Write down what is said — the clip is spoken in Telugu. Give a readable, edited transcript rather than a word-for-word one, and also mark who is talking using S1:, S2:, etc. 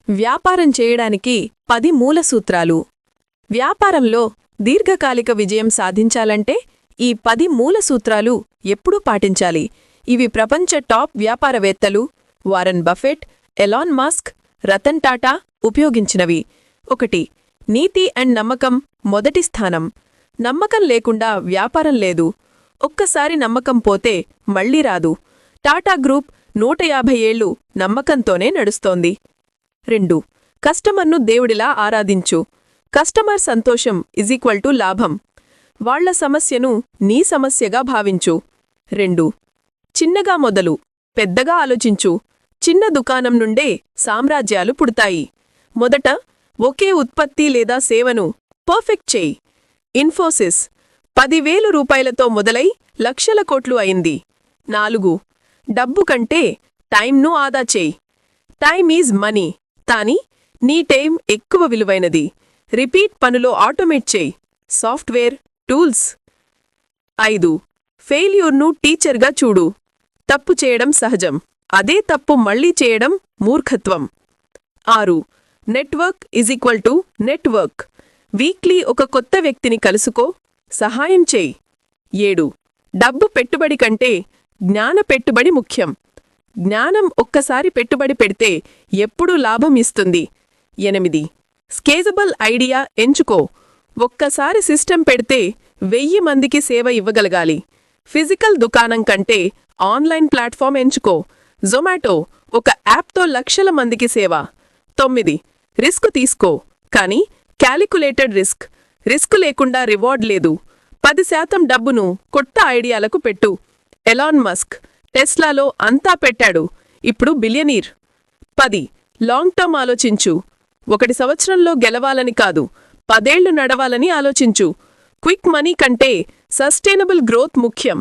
S1: వ్యాపారం చేయడానికి 10 మూల సూత్రాలు. వ్యాపారంలో దీర్ఘకాలిక విజయం సాధించాలంటే ఈ 10 మూల సూత్రాలు ఎప్పుడూ పాటించాలి. ఇవి ప్రపంచ టాప్ వ్యాపారవేత్తలు Warren Buffett, Elon Musk, Ratan Tata ఉపయోగించినవి. 1. నీతి అండ్ నమ్మకం మొదటి స్థానం. నమ్మకం లేకుండా వ్యాపారం లేదు. ఒక్కసారి నమ్మకం పోతే మళ్లీ రాదు. టాటా గ్రూప్ 150 ఏళ్లు నమ్మకంతోనే నడుస్తోంది. 2. కస్టమర్ను దేవుడిలా ఆరాధించు. కస్టమర్ సంతోషం = లాభం. వాళ్ల సమస్యను నీ సమస్యగా భావించు. 2. చిన్నగా మొదలు పెద్దగా ఆలోచించు. చిన్న దుకాణం నుండే సామ్రాజ్యాలు పుడతాయి. మొదట ఒకే ఉత్పత్తి లేదా సేవను పర్ఫెక్ట్ చేయి. ఇన్ఫోసిస్ 10,000 రూపాయలతో మొదలై లక్షల కోట్లు అయింది. 4. డబ్బు కంటే టైంను ఆదా చేయి. టైమ్ ఈజ్ మనీ, కానీ నీ టైం ఎక్కువ విలువైనది. రిపీట్ పనులో ఆటోమేట్ చేయి. Software, tools. 5. ఫెయిల్యూర్ను టీచర్గా చూడు. తప్పు చేయడం సహజం, అదే తప్పు మళ్లీ చేయడం మూర్ఖత్వం. 6. Network = network. వీక్లీ ఒక కొత్త వ్యక్తిని కలుసుకో, సహాయం చేయి. 7. డబ్బు పెట్టుబడి కంటే జ్ఞాన పెట్టుబడి ముఖ్యం. జ్ఞానం ఒక్కసారి పెట్టుబడి పెడితే ఎప్పుడూ లాభం ఇస్తుంది. 8. స్కేలబుల్ ఐడియా ఎంచుకో. ఒక్కసారి సిస్టమ్ పెడితే 1000 మందికి సేవ ఇవ్వగలగాలి. ఫిజికల్ దుకాణం కంటే ఆన్లైన్ ప్లాట్ఫామ్ ఎంచుకో. జొమాటో ఒక యాప్తో లక్షల మందికి సేవ. 9. రిస్క్ తీసుకో, కానీ క్యాలిక్యులేటెడ్ రిస్క్. రిస్క్ లేకుండా రివార్డ్ లేదు. 10% డబ్బును కొత్త ఐడియాలకు పెట్టు. ఎలాన్ మస్క్ టెస్లాలో అంతా పెట్టాడు, ఇప్పుడు బిలియనీర్. 10. లాంగ్ టర్మ్ ఆలోచించు. 1 సంవత్సరంలో గెలవాలని కాదు, 10 ఏళ్లు నడవాలని ఆలోచించు. క్విక్ మనీ కంటే సస్టైనబుల్ గ్రోత్ ముఖ్యం.